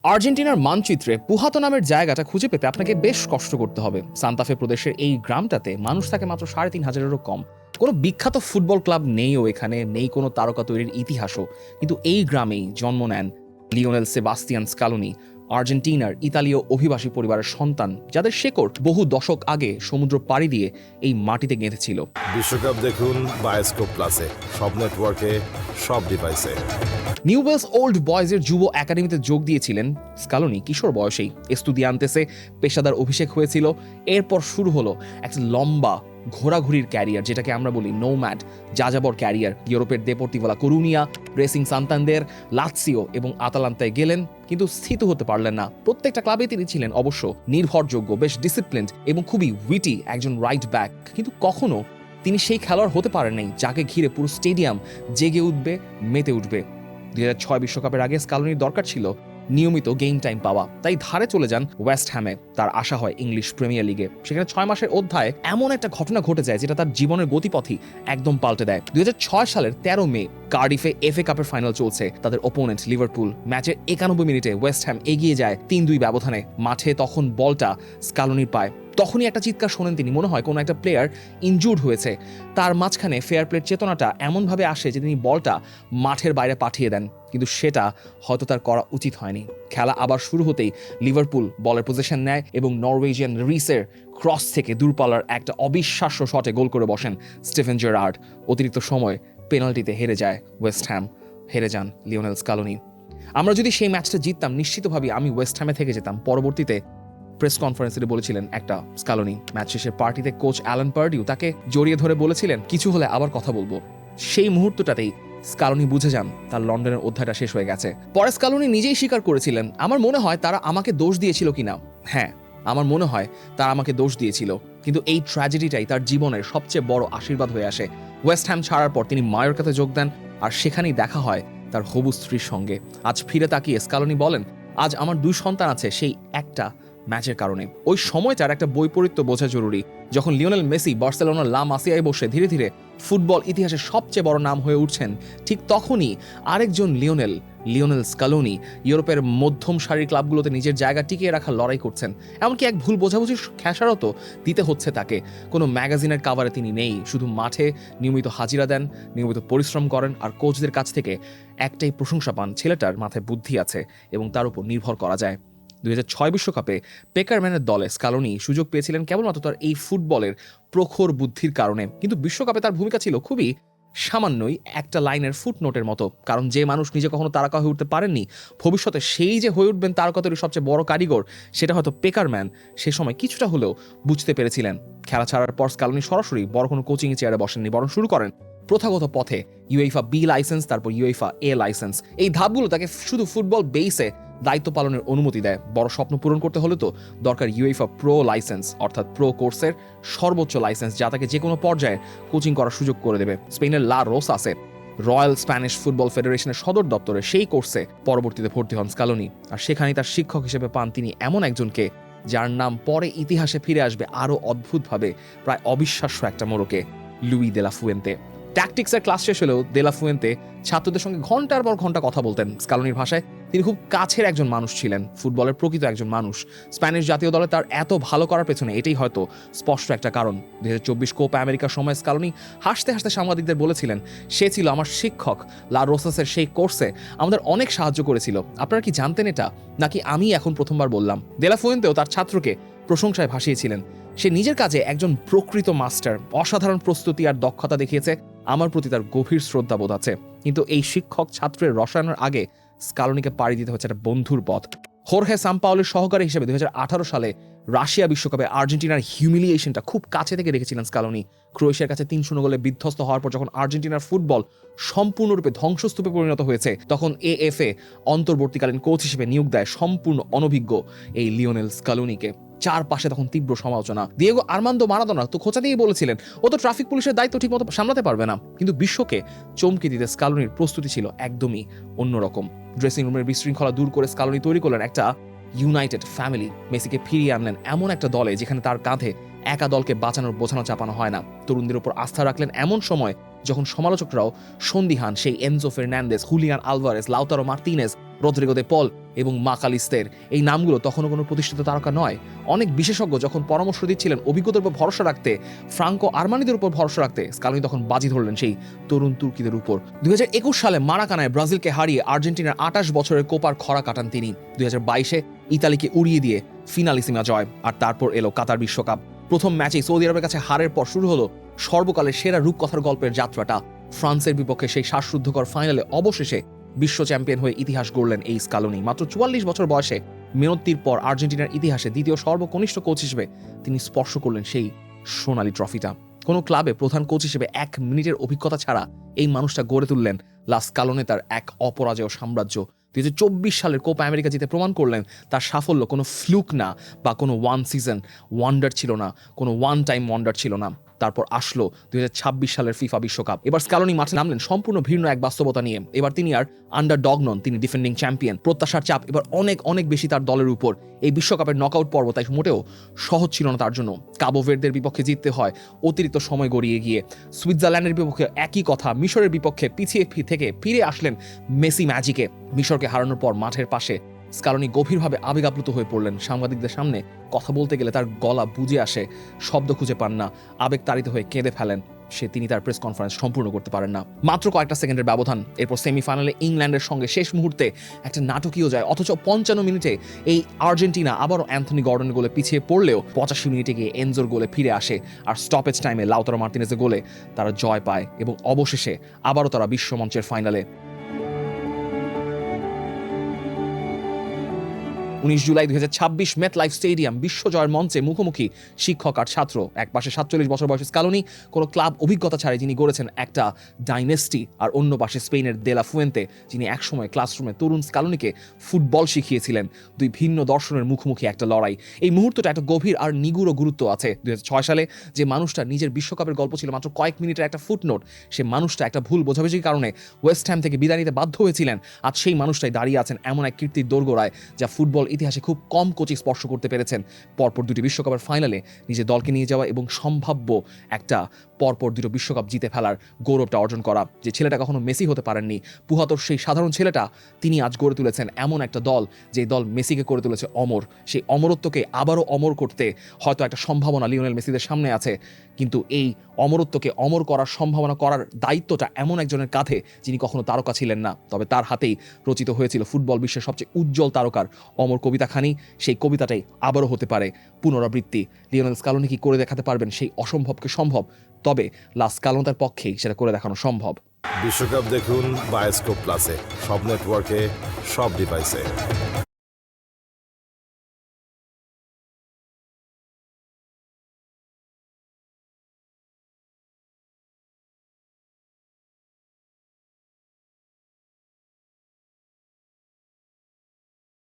আর্জেন্টিনার মানচিত্রে পুহাতো নামের জায়গাটা খুঁজে পেতে আপনাকে বেশ কষ্ট করতে হবে। সান্তা ফে প্রদেশের এই গ্রামটাতে মানুষ থাকে মাত্র ৩,৫০০-এরও কম। কোনো বিখ্যাত ফুটবল ক্লাব নেইও এখানে, নেই কোনো তারকা তৈরির ইতিহাসও। কিন্তু এই গ্রামেই জন্ম নেন লিওনেল সেবাস্তিয়ান স্কালোনি, আর্জেন্টিনার ইতালীয় অভিবাসী পরিবারের সন্তান, যাদের শেকড় বহু দশক আগে সমুদ্র পাড়ি দিয়ে এই মাটিতে গেঁথেছিল। বিশ্বকাপ দেখুন বায়োস্কোপ প্লাসে, সব নেটওয়ার্কে, সব ডিভাইসে। নিউওয়েলস ওল্ড বয়েজের যুব একাডেমিতে যোগ দিয়েছিলেন স্কালোনি কিশোর বয়সেই। এস্তুদিয়ান্তেসে পেশাদার অভিষেক হয়েছিল। এরপর শুরু হলো একটা লম্বা ঘোরাঘুরির ক্যারিয়ার, যেটাকে আমরা বলি নোম্যাড, যাযাবর ক্যারিয়ার। ইউরোপের দেপোর্তিভো লা করুনিয়া, রেসিং সান্তান্দের, লাৎসিও এবং আতালান্তায় গেলেন, কিন্তু স্থিত হতে পারলেন না। প্রত্যেকটা ক্লাবে তিনি ছিলেন অবশ্য নির্ভরযোগ্য, বেশ ডিসিপ্লিনড এবং খুবই উইটি একজন রাইট ব্যাক, কিন্তু কখনো তিনি সেই খেলোয়াড় হতে পারেন নাই যাকে ঘিরে পুরো স্টেডিয়াম জেগে উঠবে, মেতে উঠবে। ২০০৬ বিশ্বকাপের আগে স্কালোনির দরকার ছিল নিয়মিত গেম টাইম পাওয়া, তাই ধারে চলে যান ওয়েস্ট হ্যামে। তার আশা হয় ইংলিশ প্রিমিয়ার লিগে। সেখানে ৬ মাসের অধ্যায়ে এমন একটা ঘটনা ঘটে যায় যেটা তার জীবনের গতিপথই একদম পাল্টে দেয়। ২০০৬ সালের ১৩ মে কার্ডিফে এফএ কাপের ফাইনাল চলছে। তাদের ওপোনেন্ট লিভারপুল। ম্যাচের ৯১ মিনিটে ওয়েস্ট হ্যাম এগিয়ে যায় ৩-২ ব্যবধানে। মাঠে তখন বলটা স্কালোনির পায়। তখনই একটা চিৎকার শোনেন তিনি, মনে হয় কোনো একটা প্লেয়ার ইনজুর্ড হয়েছে। তার মাঝখানে ফেয়ার প্লের চেতনাটা এমনভাবে আসে যে তিনি বলটা মাঠের বাইরে পাঠিয়ে দেন, কিন্তু সেটা হয়তো তার করা উচিত হয়নি। খেলা আবার শুরু হতেই লিভারপুল বলের পজিশন নেয় এবং নরওয়েজিয়ান রিসের ক্রস থেকে দূরপাল্লার একটা অবিশ্বাস্য শটে গোল করে বসেন স্টিফেন জেরার্ড। অতিরিক্ত সময় পেনাল্টিতে হেরে যায় ওয়েস্ট হ্যাম, হেরে যান লিওনেল স্কালোনি। আমরা যদি সেই ম্যাচটা জিততাম, নিশ্চিতভাবেই আমি ওয়েস্ট হ্যামে থেকে যেতাম। পরবর্তীতে প্রেস কনফারেন্সে বলেছিলেন একটা স্কালোনি। ম্যাচ শেষের পার্টিতে কোচ অ্যালান পার্ডিউ তাকে জড়িয়ে ধরে বলেছিলেন, কিছু হলে আবার কথা বলবো। সেই মুহূর্তটাতেই স্কালোনি বুঝে যান তার লন্ডনের অধ্যায়টা শেষ হয়ে গেছে। পরে স্কালোনি নিজেই স্বীকার করেছিলেন, আমার মনে হয় তারা আমাকে দোষ দিয়েছিল কিনা। হ্যাঁ, আমার মনে হয় তারা আমাকে দোষ দিয়েছিল, কিন্তু এই ট্র্যাজেডিটাই তার জীবনের সবচেয়ে বড় আশীর্বাদ হয়ে আসে। ওয়েস্ট হ্যাম ছাড়ার পর তিনি মায়োর্কাতে যোগ দেন, আর সেখানেই দেখা হয় তার হবু স্ত্রীর সঙ্গে। আজ ফিরে তাকিয়ে স্কালোনি বলেন, আজ আমার ২ সন্তান আছে সেই একটা ম্যাচের কারণে। ওই সময়টার একটা বৈপরীত্য বোঝা জরুরি। যখন লিওনেল মেসি বার্সেলোনার লা মাসিয়ায় বসে ধীরে ধীরে ফুটবল ইতিহাসের সবচেয়ে বড় নাম হয়ে উঠছেন, ঠিক তখনই আরেকজন লিওনেল স্কালোনি ইউরোপের মধ্যম সারির ক্লাবগুলোতে নিজের জায়গা টিকিয়ে রাখার লড়াই করছেন। এমনকি এক ভুল বোঝাবুঝির খেসারতও দিতে হচ্ছে তাকে। কোনো ম্যাগাজিনের কাভারে তিনি নেই, শুধু মাঠে নিয়মিত হাজিরা দেন, নিয়মিত পরিশ্রম করেন, আর কোচদের কাছ থেকে একটাই প্রশংসা পান, ছেলেটার মাথায় বুদ্ধি আছে এবং তার উপর নির্ভর করা যায়। ২০০৬ বিশ্বকাপে পেকারম্যানের দলে স্কালোনি সুযোগ পেয়েছিলেন কেবলমাত্র তার এই ফুটবলের প্রখর বুদ্ধির কারণে, কিন্তু বিশ্বকাপে তার ভূমিকা ছিল খুবই সামান্যই, একটা লাইনের ফুটনোটের মতো। কারণ যে মানুষ নিজে কখনো তারকা হয়ে উঠতে পারেননি, ভবিষ্যতে সেই যে হয়ে উঠবেন তারকা তৈরির সবচেয়ে বড় কারিগর, সেটা হয়তো পেকারম্যান সে সময় কিছুটা হলেও বুঝতে পেরেছিলেন। খেলা ছাড়ার পর স্কালোনি সরাসরি বড় কোনো কোচিং চেয়ারে বসেননি, বরং শুরু করেন প্রথাগত পথে ইউএফা বি লাইসেন্স, তারপর ইউএফা এ লাইসেন্স। এই ধাপগুলো তাকে শুধু ফুটবল বেসে দায়িত্ব পালনের অনুমতি দেয়। বড় স্বপ্ন পূরণ করতে হলে তো দরকার ইউএফা প্রো লাইসেন্স, অর্থাৎ প্রো কোর্সের সর্বোচ্চ লাইসেন্স, যা তাকে যে কোনো পর্যায়ে কোচিং করার সুযোগ করে দেবে। স্পেনের লা রোসাসে রয়্যাল স্প্যানিশ ফুটবল ফেডারেশনের সদর দপ্তরে সেই কোর্সে পরবর্তীতে ভর্তি হন স্কালোনি, আর সেখানেই তার শিক্ষক হিসেবে পান তিনি এমন একজনকে যার নাম পরে ইতিহাসে ফিরে আসবে আরও অদ্ভুতভাবে, প্রায় অবিশ্বাস্য একটা মোড়কে, লুই দে লা ফুয়েন্তে। ট্যাকটিক্সের ক্লাস শেষ হলেও দে লা ফুয়েন্তে ছাত্রদের সঙ্গে ঘন্টার পর ঘন্টা কথা বলতেন। স্কালোনির ভাষায় তিনি খুব কাছের একজন মানুষ ছিলেন, ফুটবলের প্রকৃত একজন মানুষ। স্প্যানিশ জাতীয় দলে তার এত ভালো করার পেছনে এটাই হয়তো স্পষ্ট একটা কারণ। ২০২৪ কোপা আমেরিকার সময় স্কালোনি হাসতে হাসতে সাংবাদিকদের বলেছিলেন, সে ছিল আমার শিক্ষক। লা রোসাসের সেই কোর্সে আমাদের অনেক সাহায্য করেছিল। আপনারা কি জানতেন এটা, নাকি আমি এখন প্রথমবার বললাম? দে লা ফুয়েন্তেও তার ছাত্রকে প্রশংসায় ভাসিয়েছিলেন। সে নিজের কাজে একজন প্রকৃত মাস্টার, অসাধারণ প্রস্তুতি আর দক্ষতা দেখিয়েছে। আমার প্রতি তার গভীর শ্রদ্ধাবোধ আছে। কিন্তু এই শিক্ষক ছাত্রের রসায়নের আগে স্কালোনিকে পাড়ি দিতে হচ্ছে একটা বন্ধুর পথ। হোর্হে সাম্পাওলির সহকারী হিসেবে ২০১৮ সালে রাশিয়া বিশ্বকাপে আর্জেন্টিনার হিউমিলিয়েশনটা খুব কাছে থেকে দেখেছিলেন স্কালোনি। ক্রোয়েশিয়ার কাছে ৩-০ গোলে বিধ্বস্ত হওয়ার পর যখন আর্জেন্টিনার ফুটবল সম্পূর্ণরূপে ধ্বংসস্তূপে পরিণত হয়েছে, তখন এএফএ অন্তর্বর্তীকালীন কোচ হিসেবে নিয়োগ দেয় সম্পূর্ণ অনভিজ্ঞ এই লিওনেল স্কালোনিকে। চারপাশে তখন তীব্র সমালোচনা। দিয়েগো আর্মান্দো মারাদোনা তো খোঁচা দিয়ে বলেছিলেন, ও তো ট্রাফিক পুলিশের দায়িত্ব ঠিকমতো সামলাতে পারবে না। কিন্তু বিশ্বকে চমকে দিতে স্কালোনির প্রস্তুতি ছিল একদমই অন্যরকম। ড্রেসিং রুমের বিশৃঙ্খলা দূর করে স্কালোনি তৈরি করলেন একটা ইউনাইটেড ফ্যামিলি। মেসিকে ফিরিয়ে আনলেন এমন একটা দলে যেখানে তার কাঁধে একা দলকে বোঝানো চাপানো হয় না। তরুণদের উপর আস্থা রাখলেন এমন সময় যখন সমালোচকরাও সন্দিহান সেই Enzo Fernandez, Julian Alvarez, Lautaro Martinez, Rodrigo De Paul এবং মাকালিস্তের এই নামগুলো তখনও কোনো প্রতিষ্ঠিত তারকা নয়। অনেক বিশেষজ্ঞ যখন পরামর্শ দিচ্ছিলেন অভিজ্ঞতার উপর ভরসা রাখতে, ফ্রাঙ্কো আরমানিদের উপর ভরসা রাখতে, স্কালোনি তখন বাজি ধরলেন সেই তরুণ তুর্কিদের উপর। 2021 সালে মারাকানায় ব্রাজিলকে হারিয়ে আর্জেন্টিনার 28 বছরের কোপার খরা কাটান তিনি। 2022-এ ইতালিকে উড়িয়ে দিয়ে ফিনালিসিমা জয়, আর তারপর এলো কাতার বিশ্বকাপ। প্রথম ম্যাচেই সৌদি আরবের কাছে হারের পর শুরু হলো সর্বকালের সেরা রূপকথার গল্পের যাত্রাটা। ফ্রান্সের বিপক্ষে সেই শ্বাসরুদ্ধকর ফাইনালে অবশেষে বিশ্ব চ্যাম্পিয়ন হয়ে ইতিহাস গড়লেন এই স্কালোনি। মাত্র 44 বছর বয়সে মেনত্তির পর আর্জেন্টিনার ইতিহাসে দ্বিতীয় সর্বকনিষ্ঠ কোচ হিসেবে তিনি স্পর্শ করলেন সেই সোনালী ট্রফিটা। কোনো ক্লাবে প্রধান কোচ হিসেবে 1 মিনিটের অভিজ্ঞতা ছাড়া এই মানুষটা গড়ে তুললেন লা স্কালোনে তার এক অপরাজেয় সাম্রাজ্য। 2024 সালের কোপা আমেরিকা জিতে প্রমাণ করলেন তার সাফল্য কোনো ফ্লুক না, বা কোনো ওয়ান সিজন ওয়ান্ডার ছিল না, কোনো ওয়ান টাইম ওয়ান্ডার ছিল না। তারপর আসলো 2026 সালের ফিফা বিশ্বকাপ। এবার স্কালোনি মাঠে নামলেন সম্পূর্ণ ভিন্ন এক বাস্তবতা নিয়ে। এবার তিনি আর আন্ডারডগ নন, তিনি ডিফেন্ডিং চ্যাম্পিয়ন। প্রত্যাশার চাপ এবার অনেক অনেক বেশি তার দলের উপর। এই বিশ্বকাপের নকআউট পর্ব তাই মোটেও সহজ ছিল না তার জন্য। কাবো ভের্দের বিপক্ষে জিততে হয় অতিরিক্ত সময় গড়িয়ে গিয়ে। সুইজারল্যান্ডের বিপক্ষে একই কথা। মিশরের বিপক্ষে পিছিয়ে থেকে ফিরে আসলেন মেসি ম্যাজিকে। মিশরকে হারানোর পর মাঠের পাশে স্কালোনি গভীরভাবে আবেগাপ্লুত হয়ে পড়লেন। সাংবাদিকদের সামনে কথা বলতে গেলে তার গলা বুজে আসে, শব্দ খুঁজে পান না, আবেগ তাড়িত হয়ে কেঁদে ফেলেন। তিনি তার প্রেস কনফারেন্স সম্পূর্ণ করতে পারেন না। মাত্র কয়েকটা সেকেন্ডের ব্যবধান। এরপর সেমিফাইনালে ইংল্যান্ডের সঙ্গে শেষ মুহূর্তে একটা নাটকীয় যায়, অথচ 55 মিনিটে এই আর্জেন্টিনা আবারও অ্যান্থনি গর্ডনের গোলে পিছিয়ে পড়লেও 85 মিনিটে গিয়ে এনজোর গোলে ফিরে আসে, আর স্টপেজ টাইমে লাউতারো মার্তিনেজের গোলে তারা জয় পায় এবং অবশেষে আবারও তারা বিশ্বমঞ্চের ফাইনালে। 19 জুলাই 2026 মেটলাইফ স্টেডিয়াম বিশ্বজয়ের মঞ্চে মুখোমুখি শিক্ষক আর ছাত্র। এক পাশে 47 বছর বয়সী স্কালোনি, কোনো ক্লাব অভিজ্ঞতা ছাড়াই যিনি গড়েছেন একটা ডাইনেস্টি, আর অন্য পাশে স্পেনের দেলা ফুয়েন্তে, যিনি একসময় ক্লাসরুমে তরুণ স্কালোনিকে ফুটবল শিখিয়েছিলেন। দুই ভিন্ন দর্শনের মুখোমুখি একটা লড়াই। এই মুহূর্তটা একটা গভীর আর নিগুড় গুরুত্ব আছে। 2006 সালে যে মানুষটা নিজের বিশ্বকাপের গল্প ছিল মাত্র কয়েক মিনিটের একটা ফুটনোট, সে মানুষটা একটা ভুল বোঝাবুঝির কারণে ওয়েস্ট হ্যাম থেকে বিদায় নিতে বাধ্য হয়েছিলেন। আজ সেই মানুষটাই দাঁড়িয়ে আছেন এমন এক কীর্তির দোরগোড়ায় যা ফুটবল ইতিহাসে খুব কম কোচই স্পর্শ করতে পেরেছেন। পরপর 2টি বিশ্বকাপের ফাইনালে নিজের দলকে নিয়ে যাওয়া এবং সম্ভাব্য একটা পরপর 2টো বিশ্বকাপ জিতে ফেলার গৌরবটা অর্জন করা। যে ছেলেটা কখনো মেসি হতে পারেননি, পুহাতর সেই সাধারণ ছেলেটা, তিনি আজ গড়ে তুলেছেন এমন একটা দল যে দল মেসিকে করে তুলেছে অমর। সেই অমরত্বকে আবারও অমর করতে হয়তো একটা সম্ভাবনা লিওনেল মেসিদের সামনে আছে, কিন্তু এই অমরত্বকে অমর করার সম্ভাবনা করার দায়িত্বটা এমন একজনের কাঁধে যিনি কখনো তারকা ছিলেন না, তবে তার হাতেই রচিত হয়েছিল ফুটবল বিশ্বের সবচেয়ে উজ্জ্বল তারকার অমর কবিতাখানি। সেই কবিতাটাই আবারও হতে পারে পুনরাবৃত্তি। লিওনেল স্কালোনি কি করে দেখাতে পারবেন সেই অসম্ভবকে সম্ভব? তবে লা স্কালোনার পক্ষেই সেটা করে দেখানো সম্ভব। বিশ্বকাপ দেখুন বায়োস্কোপ প্লাসে, সব নেটওয়ার্কে, সব ডিভাইসে।